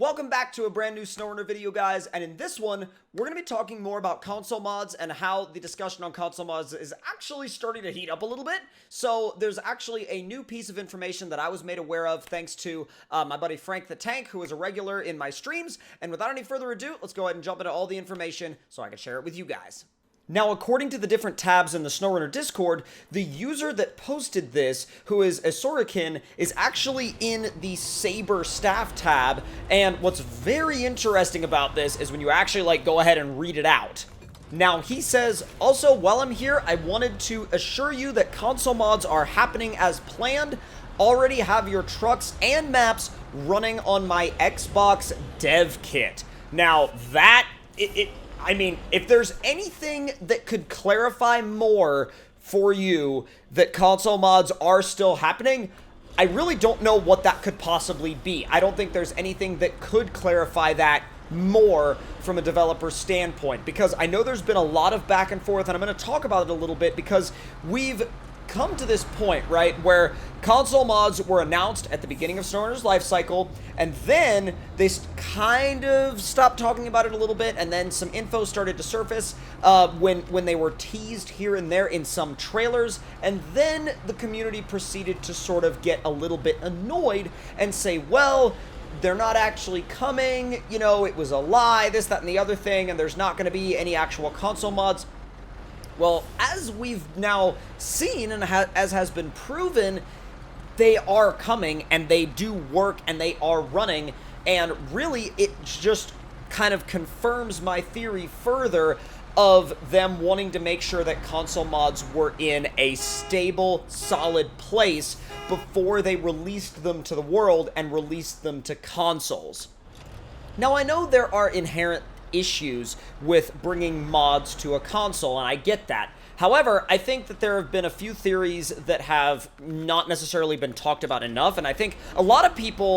Welcome back to a brand new SnowRunner video, guys, and in this one, we're going to be talking more about console mods and how the discussion on console mods is actually starting to heat up a little bit. So there's actually a new piece of information that I was made aware of thanks to my buddy Frank the Tank, who is a regular in my streams, and without any further ado, let's go ahead and jump into all the information so I can share it with you guys. Now, according to the different tabs in the SnowRunner Discord, the user that posted this, who is a Sorokin, is actually in the Saber Staff tab, and what's very interesting about this is when you actually, go ahead and read it out. Now, he says, also, while I'm here, I wanted to assure you that console mods are happening as planned. Already have your trucks and maps running on my Xbox dev kit. Now, that, I mean, if there's anything that could clarify more for you that console mods are still happening, I really don't know what that could possibly be. I don't think there's anything that could clarify that more from a developer standpoint, because I know there's been a lot of back and forth, and I'm going to talk about it a little bit because we've come to this point, right, where console mods were announced at the beginning of SnowRunner's life cycle, and then they kind of stopped talking about it a little bit, and then some info started to surface when they were teased here and there in some trailers, and then the community proceeded to sort of get a little bit annoyed and say, well, they're not actually coming, you know, it was a lie, this, that, and the other thing, and there's not going to be any actual console mods. Well, as we've now seen and as has been proven, they are coming and they do work and they are running, and really it just kind of confirms my theory further of them wanting to make sure that console mods were in a stable, solid place before they released them to the world and released them to consoles. Now, I know there are inherent issues with bringing mods to a console, and I get that. However, I think that there have been a few theories that have not necessarily been talked about enough, and I think a lot of people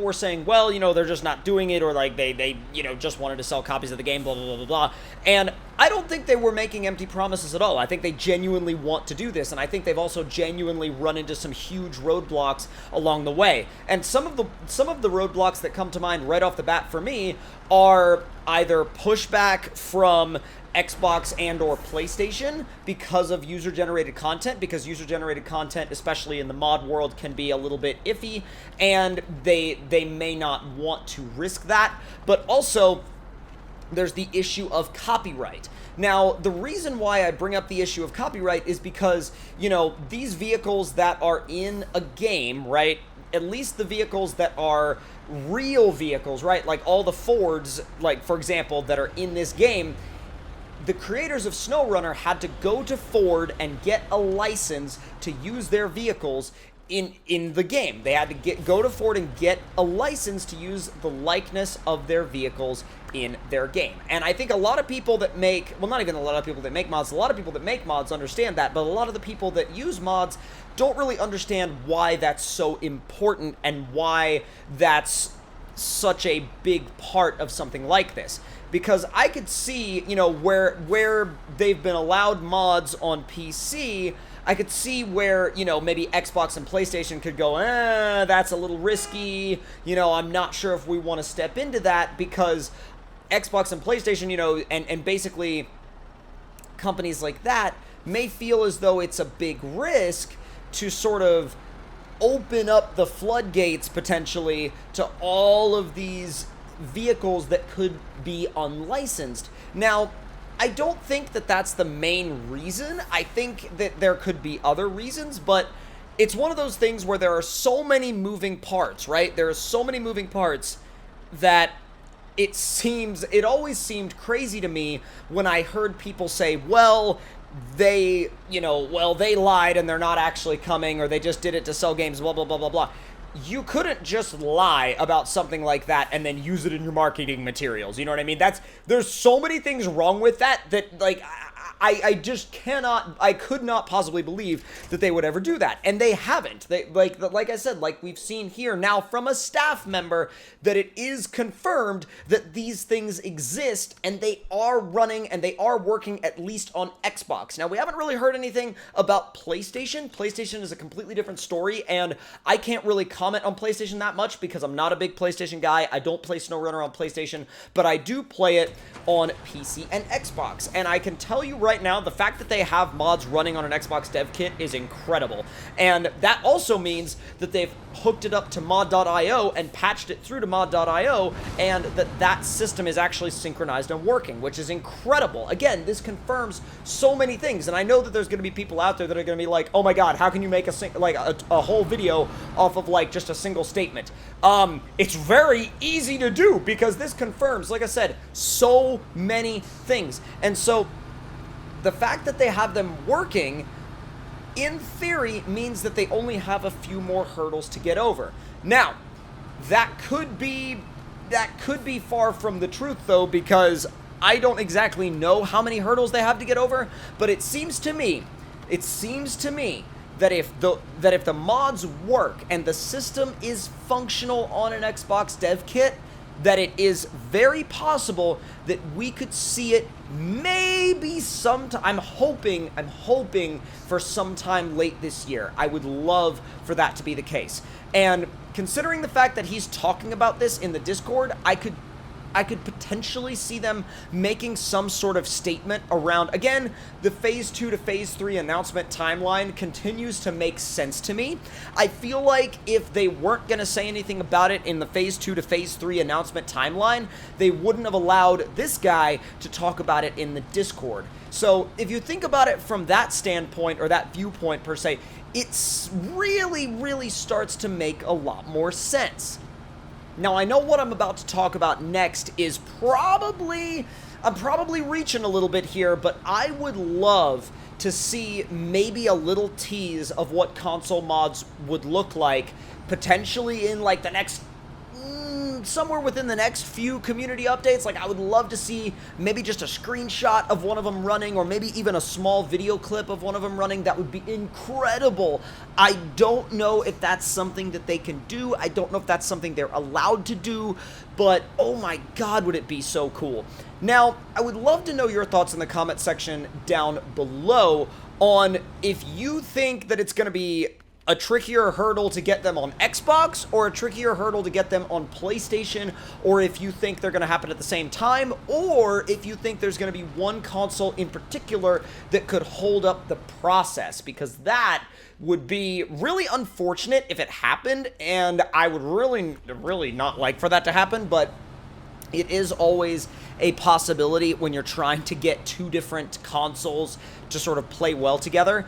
were saying, well, you know, they're just not doing it, or like they you know, just wanted to sell copies of the game, blah, blah, blah, blah, blah. And I don't think they were making empty promises at all. I think they genuinely want to do this, and I think they've also genuinely run into some huge roadblocks along the way. And some of the roadblocks that come to mind right off the bat for me are either pushback from Xbox and or PlayStation because of user-generated content, because user-generated content, especially in the mod world, can be a little bit iffy, and they may not want to risk that. But also, there's the issue of copyright. Now, the reason why I bring up the issue of copyright is because, you know, these vehicles that are in a game, right, at least the vehicles that are real vehicles, right, like all the Fords, like, for example, that are in this game, the creators of SnowRunner had to go to Ford and get a license to use their vehicles in the game. They had to go to Ford and get a license to use the likeness of their vehicles in their game. And I think a lot of people that make, well, not even a lot of people that make mods, a lot of people that make mods understand that, but a lot of the people that use mods don't really understand why that's so important and why that's such a big part of something like this. Because I could see, you know, where they've been allowed mods on PC, I could see where, you know, maybe Xbox and PlayStation could go, that's a little risky, you know, I'm not sure if we want to step into that, because Xbox and PlayStation, you know, and basically companies like that may feel as though it's a big risk to sort of open up the floodgates potentially to all of these vehicles that could be unlicensed. Now, I don't think that that's the main reason. I think that there could be other reasons, but it's one of those things where there are so many moving parts, right? There are so many moving parts that it always seemed crazy to me when I heard people say, well, they lied and they're not actually coming, or they just did it to sell games, blah, blah, blah, blah, blah. You couldn't just lie about something like that and then use it in your marketing materials. You know what I mean? There's so many things wrong with that, like, I just cannot, I could not possibly believe that they would ever do that. And they haven't. They, like I said, like we've seen here now from a staff member, that it is confirmed that these things exist and they are running and they are working at least on Xbox. Now, we haven't really heard anything about PlayStation. PlayStation is a completely different story, and I can't really comment on PlayStation that much because I'm not a big PlayStation guy. I don't play SnowRunner on PlayStation, but I do play it on PC and Xbox. And I can tell you right now, the fact that they have mods running on an Xbox dev kit is incredible. And that also means that they've hooked it up to mod.io and patched it through to mod.io, and that system is actually synchronized and working, which is incredible. Again, this confirms so many things, and I know that there's going to be people out there that are going to be like, oh my god, how can you make a whole video off of like just a single statement? It's very easy to do because this confirms, like I said, so many things. And so the fact that they have them working, in theory, means that they only have a few more hurdles to get over. Now, that could be far from the truth, though, because I don't exactly know how many hurdles they have to get over, but it seems to me that if the mods work and the system is functional on an Xbox dev kit, that it is very possible that we could see it maybe sometime. I'm hoping for sometime late this year. I would love for that to be the case. And considering the fact that he's talking about this in the Discord, I could potentially see them making some sort of statement around, again, the Phase 2 to Phase 3 announcement timeline continues to make sense to me. I feel like if they weren't going to say anything about it in the Phase 2 to Phase 3 announcement timeline, they wouldn't have allowed this guy to talk about it in the Discord. So if you think about it from that standpoint, or that viewpoint per se, it's really starts to make a lot more sense. Now, I know what I'm about to talk about next is I'm probably reaching a little bit here, but I would love to see maybe a little tease of what console mods would look like, potentially in like the next, somewhere within the next few community updates. Like, I would love to see maybe just a screenshot of one of them running, or maybe even a small video clip of one of them running. That would be incredible. I don't know if that's something that they can do. I don't know if that's something they're allowed to do, but oh my god, would it be so cool. Now, I would love to know your thoughts in the comment section down below on if you think that it's going to be a trickier hurdle to get them on Xbox or a trickier hurdle to get them on PlayStation, or if you think they're going to happen at the same time, or if you think there's going to be one console in particular that could hold up the process, because that would be really unfortunate if it happened, and I would really not like for that to happen, but it is always a possibility when you're trying to get two different consoles to sort of play well together.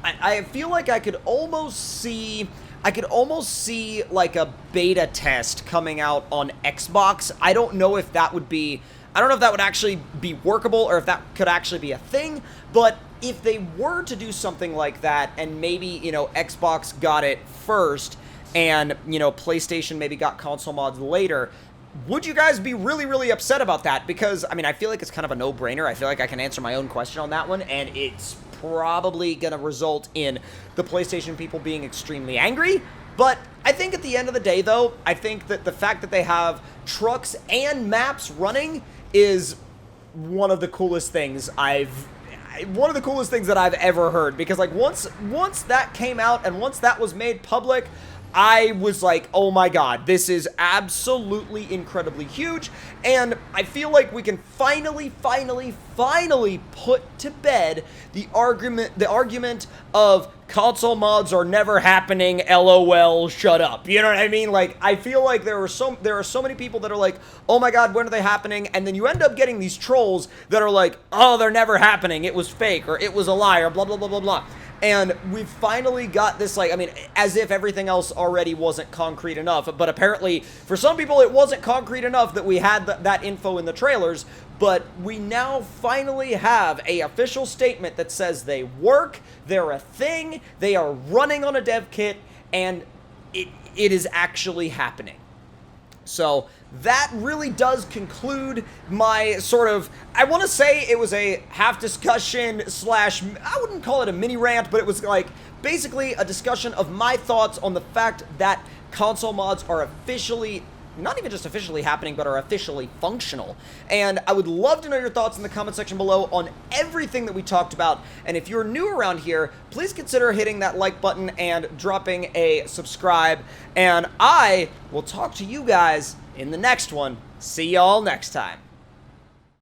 I feel like I could almost see like a beta test coming out on Xbox. I don't know if that would actually be workable, or if that could actually be a thing, but if they were to do something like that, and maybe, you know, Xbox got it first, and, you know, PlayStation maybe got console mods later, would you guys be really upset about that? Because, I mean, I feel like it's kind of a no-brainer. I feel like I can answer my own question on that one, and it's probably going to result in the PlayStation people being extremely angry. But I think at the end of the day, though, I think that the fact that they have trucks and maps running is one of the coolest things that I've ever heard. Because, like, once that came out and once that was made public, I was like, oh my god, this is absolutely incredibly huge, and I feel like we can finally put to bed the argument of console mods are never happening, LOL, shut up. You know what I mean? Like, I feel like there are so many people that are like, oh my god, when are they happening? And then you end up getting these trolls that are like, oh, they're never happening, it was fake, or it was a lie, or blah blah blah blah blah. And we've finally got this, like, I mean, as if everything else already wasn't concrete enough. But apparently, for some people, it wasn't concrete enough that we had that info in the trailers. But we now finally have a official statement that says they work, they're a thing, they are running on a dev kit, and it is actually happening. So that really does conclude my sort of, I want to say it was a half discussion slash, I wouldn't call it a mini rant, but it was like basically a discussion of my thoughts on the fact that console mods are officially, not even just officially happening, but are officially functional. And I would love to know your thoughts in the comment section below on everything that we talked about. And if you're new around here, please consider hitting that like button and dropping a subscribe. And I will talk to you guys in the next one. See y'all next time.